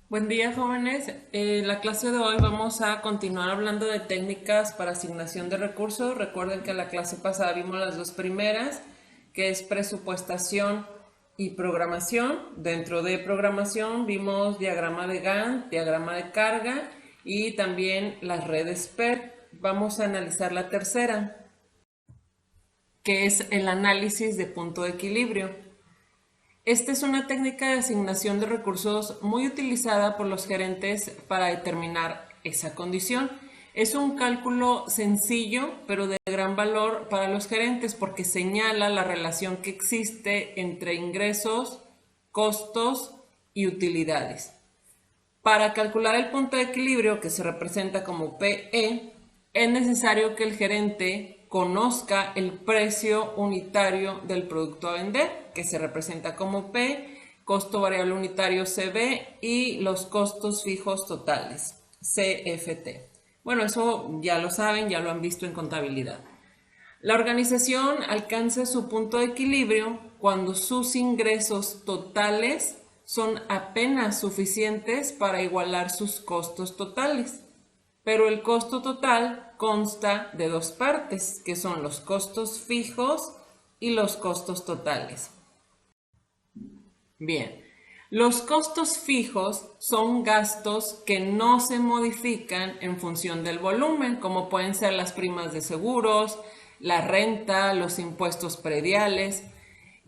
Buen día, jóvenes. En la clase de hoy vamos a continuar hablando de técnicas para asignación de recursos. Recuerden que en la clase pasada vimos las dos primeras, que es presupuestación y programación. Dentro de programación vimos diagrama de Gantt, diagrama de carga y también las redes PER. Vamos a analizar la tercera, que es el análisis de punto de equilibrio. Esta es una técnica de asignación de recursos muy utilizada por los gerentes para determinar esa condición. Es un cálculo sencillo, pero de gran valor para los gerentes porque señala la relación que existe entre ingresos, costos y utilidades. Para calcular el punto de equilibrio, que se representa como PE, es necesario que el gerente conozca el precio unitario del producto a vender, que se representa como P, costo variable unitario CB y los costos fijos totales, CFT. Bueno, eso ya lo saben, ya lo han visto en contabilidad. La organización alcanza su punto de equilibrio cuando sus ingresos totales son apenas suficientes para igualar sus costos totales. Pero el costo total consta de dos partes, que son los costos fijos y los costos totales. Bien, los costos fijos son gastos que no se modifican en función del volumen, como pueden ser las primas de seguros, la renta, los impuestos prediales.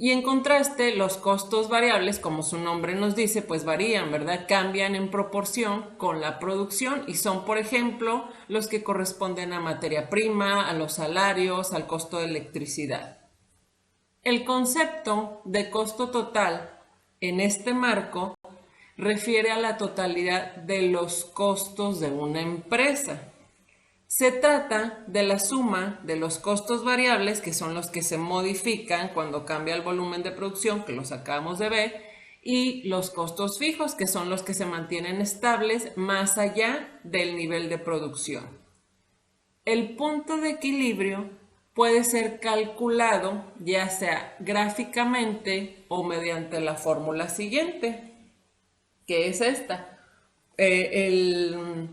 Y en contraste, los costos variables, como su nombre nos dice, pues varían, ¿verdad? Cambian en proporción con la producción y son, por ejemplo, los que corresponden a materia prima, a los salarios, al costo de electricidad. El concepto de costo total en este marco refiere a la totalidad de los costos de una empresa. Se trata de la suma de los costos variables, que son los que se modifican cuando cambia el volumen de producción, que los acabamos de ver, y los costos fijos, que son los que se mantienen estables más allá del nivel de producción. El punto de equilibrio puede ser calculado ya sea gráficamente o mediante la fórmula siguiente, que es esta. El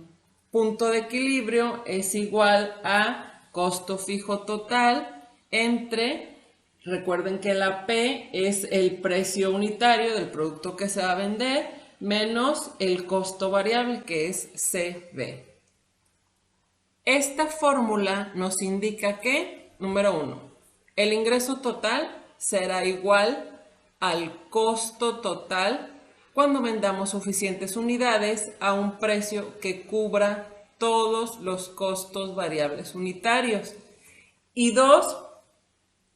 punto de equilibrio es igual a costo fijo total entre, recuerden que la P es el precio unitario del producto que se va a vender, menos el costo variable que es CB. Esta fórmula nos indica que, número 1, el ingreso total será igual al costo total cuando vendamos suficientes unidades a un precio que cubra todos los costos variables unitarios. Y 2,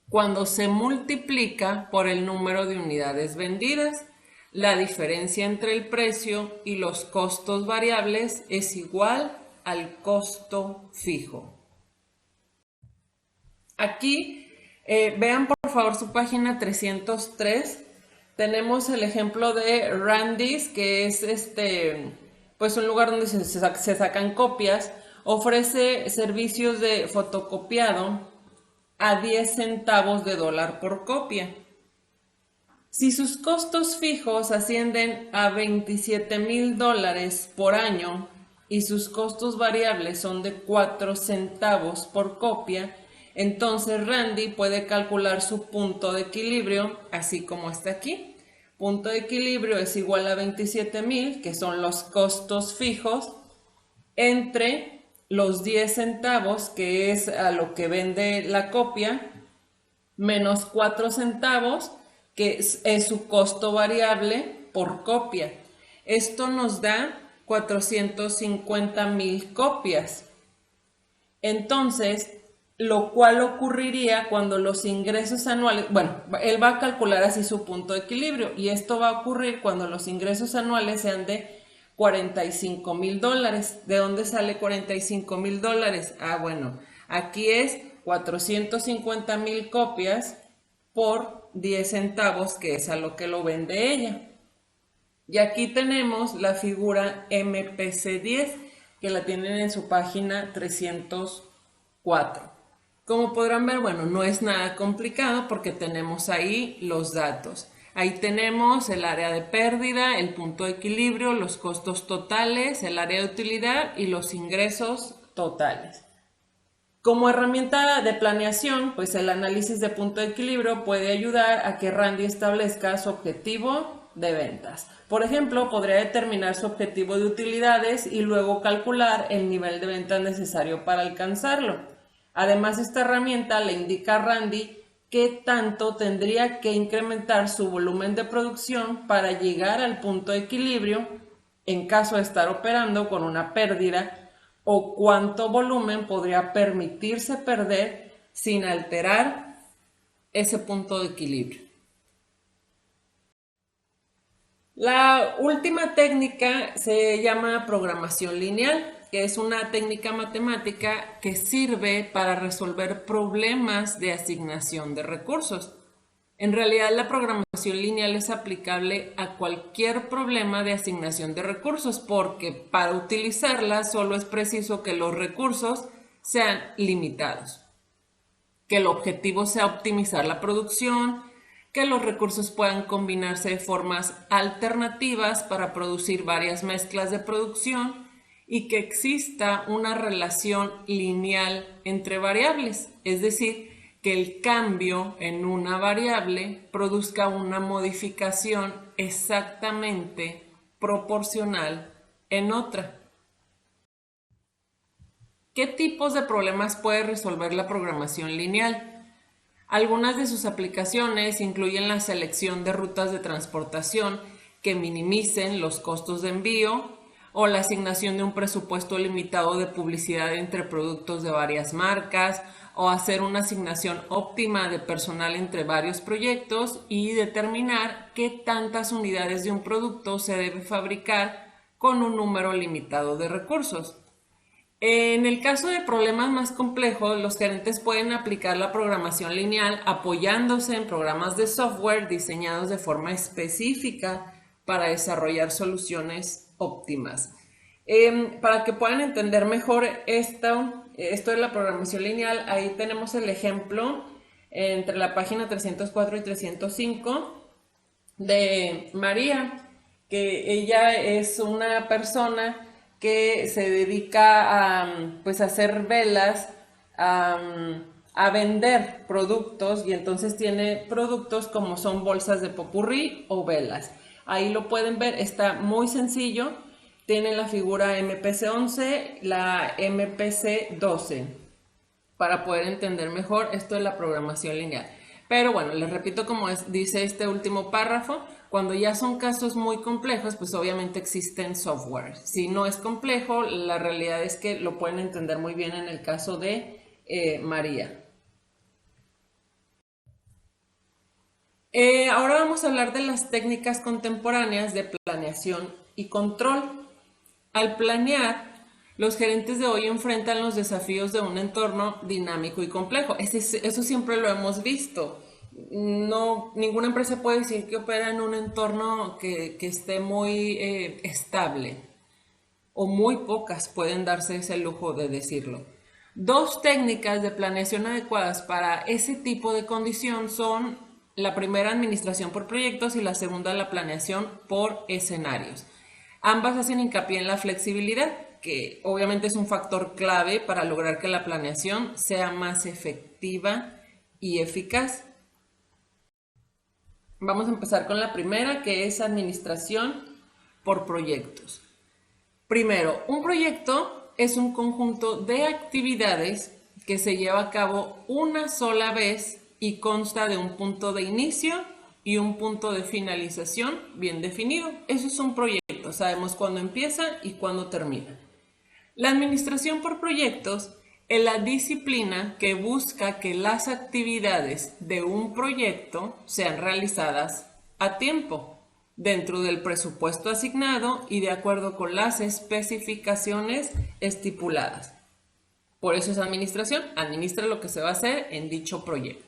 cuando se multiplica por el número de unidades vendidas. La diferencia entre el precio y los costos variables es igual al costo fijo. Aquí vean por favor su página 303. Tenemos el ejemplo de Randy's, que es pues un lugar donde se sacan copias. Ofrece servicios de fotocopiado a 10 centavos de dólar por copia. Si sus costos fijos ascienden a $27,000 por año y sus costos variables son de 4 centavos por copia, entonces Randy puede calcular su punto de equilibrio así como está aquí. Punto de equilibrio es igual a 27,000, que son los costos fijos, entre los 10 centavos, que es a lo que vende la copia, menos 4 centavos, que es su costo variable por copia. Esto nos da 450,000 copias. Entonces, lo cual ocurriría cuando los ingresos anuales, bueno, él va a calcular así su punto de equilibrio y esto va a ocurrir cuando los ingresos anuales sean de $45,000. ¿De dónde sale $45,000? Ah, bueno, aquí es 450,000 copias por 10 centavos, que es a lo que lo vende ella. Y aquí tenemos la figura MPC10, que la tienen en su página 304. Como podrán ver, bueno, no es nada complicado porque tenemos ahí los datos. Ahí tenemos el área de pérdida, el punto de equilibrio, los costos totales, el área de utilidad y los ingresos totales. Como herramienta de planeación, pues el análisis de punto de equilibrio puede ayudar a que Randy establezca su objetivo de ventas. Por ejemplo, podría determinar su objetivo de utilidades y luego calcular el nivel de ventas necesario para alcanzarlo. Además, esta herramienta le indica a Randy qué tanto tendría que incrementar su volumen de producción para llegar al punto de equilibrio en caso de estar operando con una pérdida, o cuánto volumen podría permitirse perder sin alterar ese punto de equilibrio. La última técnica se llama programación lineal, que es una técnica matemática que sirve para resolver problemas de asignación de recursos. En realidad, la programación lineal es aplicable a cualquier problema de asignación de recursos, porque para utilizarla solo es preciso que los recursos sean limitados, que el objetivo sea optimizar la producción, que los recursos puedan combinarse de formas alternativas para producir varias mezclas de producción y que exista una relación lineal entre variables, es decir, que el cambio en una variable produzca una modificación exactamente proporcional en otra. ¿Qué tipos de problemas puede resolver la programación lineal? Algunas de sus aplicaciones incluyen la selección de rutas de transportación que minimicen los costos de envío o la asignación de un presupuesto limitado de publicidad entre productos de varias marcas, o hacer una asignación óptima de personal entre varios proyectos y determinar qué tantas unidades de un producto se debe fabricar con un número limitado de recursos. En el caso de problemas más complejos, los gerentes pueden aplicar la programación lineal apoyándose en programas de software diseñados de forma específica para desarrollar soluciones óptimas. Para que puedan entender mejor esto de la programación lineal, ahí tenemos el ejemplo entre la página 304 y 305 de María, que ella es una persona que se dedica a, pues, a hacer velas, a vender productos, y entonces tiene productos como son bolsas de popurrí o velas. Ahí lo pueden ver, está muy sencillo. Tiene la figura MPC-11, la MPC-12, para poder entender mejor esto de la programación lineal. Pero bueno, les repito como dice este último párrafo, cuando ya son casos muy complejos, pues obviamente existen software. Si no es complejo, la realidad es que lo pueden entender muy bien en el caso de María. Ahora vamos a hablar de las técnicas contemporáneas de planeación y control. Al planear, los gerentes de hoy enfrentan los desafíos de un entorno dinámico y complejo. Eso siempre lo hemos visto. No, ninguna empresa puede decir que opera en un entorno que esté muy estable, o muy pocas pueden darse ese lujo de decirlo. Dos técnicas de planeación adecuadas para ese tipo de condición son la primera, administración por proyectos, y la segunda, la planeación por escenarios. Ambas hacen hincapié en la flexibilidad, que obviamente es un factor clave para lograr que la planeación sea más efectiva y eficaz. Vamos a empezar con la primera, que es administración por proyectos. Primero, un proyecto es un conjunto de actividades que se lleva a cabo una sola vez y consta de un punto de inicio y un punto de finalización bien definido. Eso es un proyecto, sabemos cuándo empieza y cuándo termina. La administración por proyectos es la disciplina que busca que las actividades de un proyecto sean realizadas a tiempo, dentro del presupuesto asignado y de acuerdo con las especificaciones estipuladas. Por eso es administración, administra lo que se va a hacer en dicho proyecto.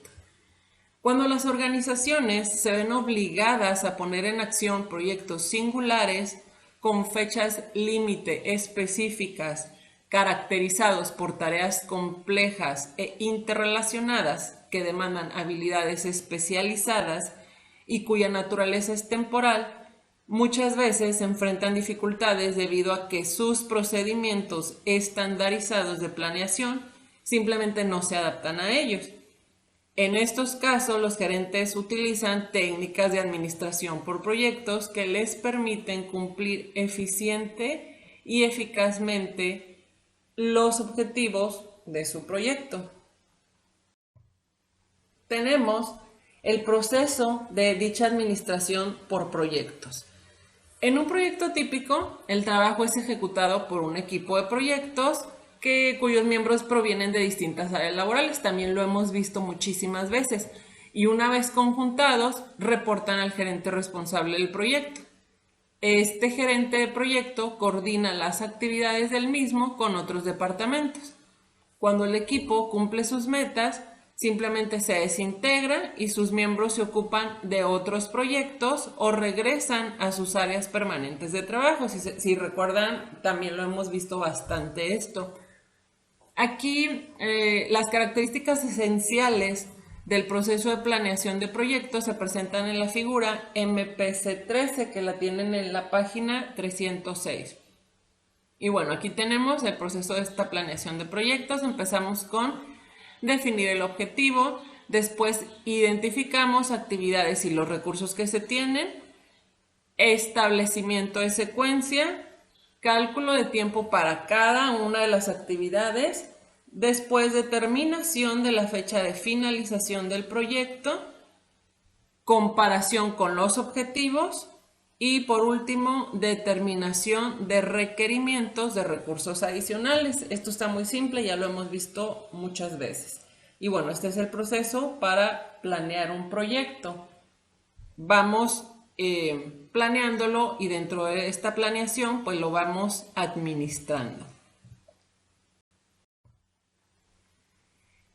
Cuando las organizaciones se ven obligadas a poner en acción proyectos singulares con fechas límite específicas, caracterizados por tareas complejas e interrelacionadas que demandan habilidades especializadas y cuya naturaleza es temporal, muchas veces se enfrentan dificultades debido a que sus procedimientos estandarizados de planeación simplemente no se adaptan a ellos. En estos casos, los gerentes utilizan técnicas de administración por proyectos que les permiten cumplir eficiente y eficazmente los objetivos de su proyecto. Tenemos el proceso de dicha administración por proyectos. En un proyecto típico, el trabajo es ejecutado por un equipo de proyectos cuyos miembros provienen de distintas áreas laborales. También lo hemos visto muchísimas veces. Y una vez conjuntados, reportan al gerente responsable del proyecto. Este gerente de proyecto coordina las actividades del mismo con otros departamentos. Cuando el equipo cumple sus metas, simplemente se desintegra y sus miembros se ocupan de otros proyectos o regresan a sus áreas permanentes de trabajo. Si recuerdan, también lo hemos visto bastante esto. Aquí las características esenciales del proceso de planeación de proyectos se presentan en la figura MPC13, que la tienen en la página 306. Y bueno, aquí tenemos el proceso de esta planeación de proyectos. Empezamos con definir el objetivo, después identificamos actividades y los recursos que se tienen, establecimiento de secuencia, cálculo de tiempo para cada una de las actividades, después determinación de la fecha de finalización del proyecto, comparación con los objetivos y por último determinación de requerimientos de recursos adicionales. Esto está muy simple, ya lo hemos visto muchas veces. Y bueno, este es el proceso para planear un proyecto. Vamos planeándolo y dentro de esta planeación pues lo vamos administrando.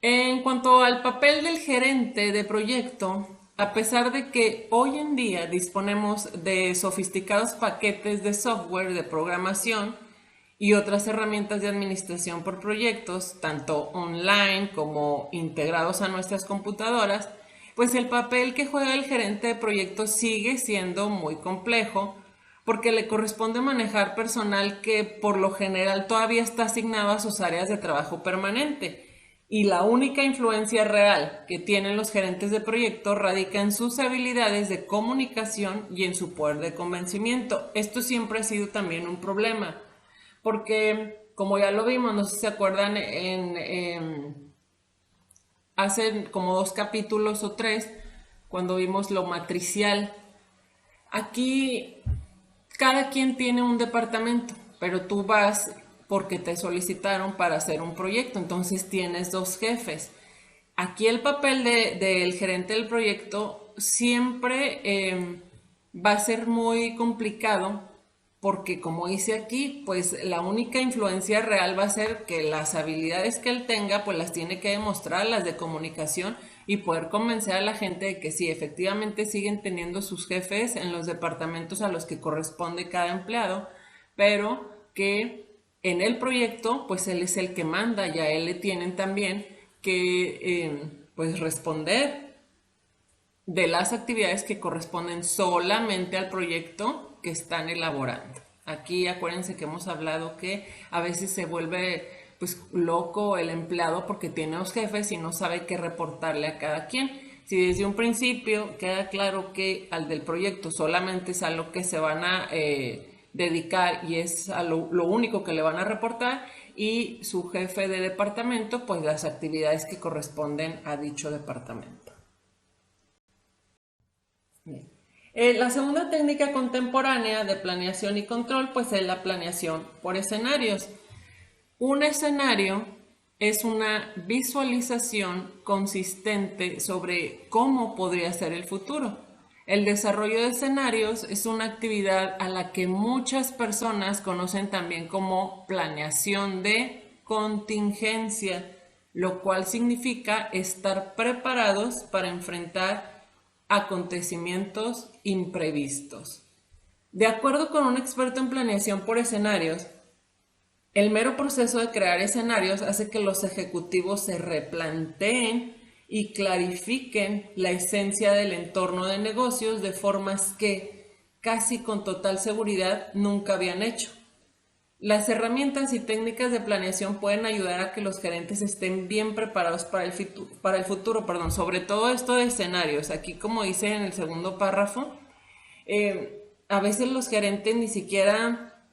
En cuanto al papel del gerente de proyecto, a pesar de que hoy en día disponemos de sofisticados paquetes de software de programación y otras herramientas de administración por proyectos, tanto online como integrados a nuestras computadoras, pues el papel que juega el gerente de proyectos sigue siendo muy complejo porque le corresponde manejar personal que por lo general todavía está asignado a sus áreas de trabajo permanente. Y la única influencia real que tienen los gerentes de proyecto radica en sus habilidades de comunicación y en su poder de convencimiento. Esto siempre ha sido también un problema, porque como ya lo vimos, no sé si se acuerdan, hace como 2 capítulos o 3, cuando vimos lo matricial. Aquí cada quien tiene un departamento, pero tú vas porque te solicitaron para hacer un proyecto, entonces tienes 2 jefes. Aquí el papel del gerente del proyecto siempre va a ser muy complicado porque como dice aquí, pues la única influencia real va a ser que las habilidades que él tenga, pues las tiene que demostrar, las de comunicación y poder convencer a la gente de que sí, efectivamente siguen teniendo sus jefes en los departamentos a los que corresponde cada empleado, pero que en el proyecto, pues él es el que manda y a él le tienen también que pues responder de las actividades que corresponden solamente al proyecto que están elaborando. Aquí acuérdense que hemos hablado que a veces se vuelve pues loco el empleado porque tiene 2 jefes y no sabe qué reportarle a cada quien. Si desde un principio queda claro que al del proyecto solamente es a lo que se van a dedicar y es a lo único que le van a reportar, y su jefe de departamento pues las actividades que corresponden a dicho departamento. Bien. La segunda técnica contemporánea de planeación y control pues es la planeación por escenarios. Un escenario es una visualización consistente sobre cómo podría ser el futuro. El desarrollo de escenarios es una actividad a la que muchas personas conocen también como planeación de contingencia, lo cual significa estar preparados para enfrentar acontecimientos imprevistos. De acuerdo con un experto en planeación por escenarios, el mero proceso de crear escenarios hace que los ejecutivos se replanteen y clarifiquen la esencia del entorno de negocios de formas que casi con total seguridad nunca habían hecho. Las herramientas y técnicas de planeación pueden ayudar a que los gerentes estén bien preparados para el futuro, sobre todo esto de escenarios. Aquí, como dice en el segundo párrafo, a veces los gerentes ni siquiera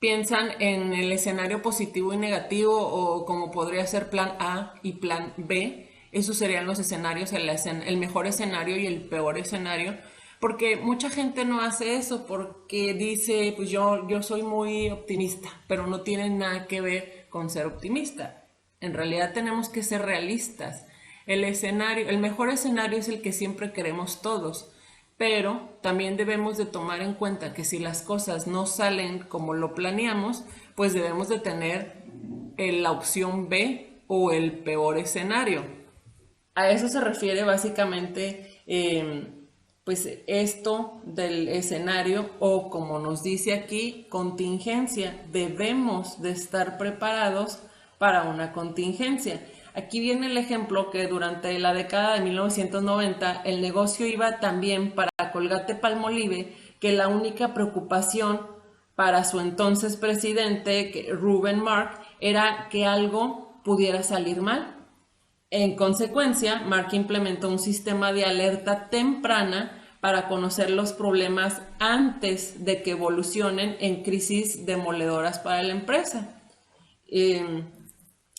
piensan en el escenario positivo y negativo, o como podría ser plan A y plan B. Esos serían los escenarios, el mejor escenario y el peor escenario. Porque mucha gente no hace eso porque dice, pues yo soy muy optimista, pero no tiene nada que ver con ser optimista. En realidad tenemos que ser realistas. El mejor escenario es el que siempre queremos todos, pero también debemos de tomar en cuenta que si las cosas no salen como lo planeamos, pues debemos de tener la opción B o el peor escenario. A eso se refiere básicamente pues esto del escenario, o como nos dice aquí, contingencia. Debemos de estar preparados para una contingencia. Aquí viene el ejemplo que durante la década de 1990 el negocio iba tan bien para Colgate-Palmolive que la única preocupación para su entonces presidente, Reuben Mark, era que algo pudiera salir mal. En consecuencia, Mark implementó un sistema de alerta temprana para conocer los problemas antes de que evolucionen en crisis demoledoras para la empresa. Ese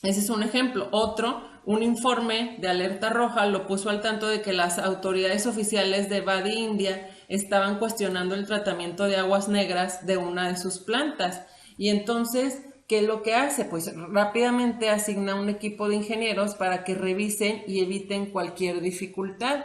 es un ejemplo. Otro, un informe de alerta roja lo puso al tanto de que las autoridades oficiales de Badi, India, estaban cuestionando el tratamiento de aguas negras de una de sus plantas. Y entonces, ¿qué es lo que hace? Pues rápidamente asigna un equipo de ingenieros para que revisen y eviten cualquier dificultad.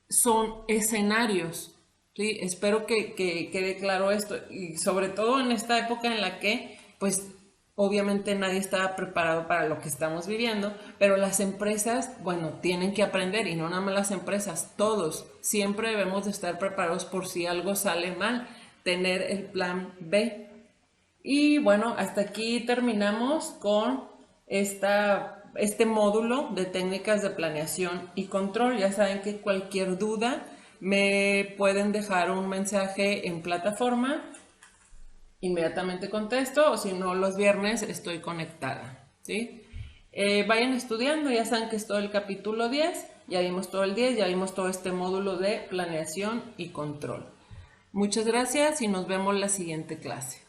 Son escenarios, ¿sí? Espero que quede claro esto, y sobre todo en esta época en la que, pues, obviamente nadie estaba preparado para lo que estamos viviendo, pero las empresas, bueno, tienen que aprender, y no nada más las empresas, todos, siempre debemos de estar preparados por si algo sale mal, tener el plan B. Y bueno, hasta aquí terminamos con este módulo de técnicas de planeación y control. Ya saben que cualquier duda me pueden dejar un mensaje en plataforma, inmediatamente contesto, o si no, los viernes estoy conectada, ¿sí? Vayan estudiando, ya saben que es todo el capítulo 10, ya vimos todo el 10, ya vimos todo este módulo de planeación y control. Muchas gracias y nos vemos la siguiente clase.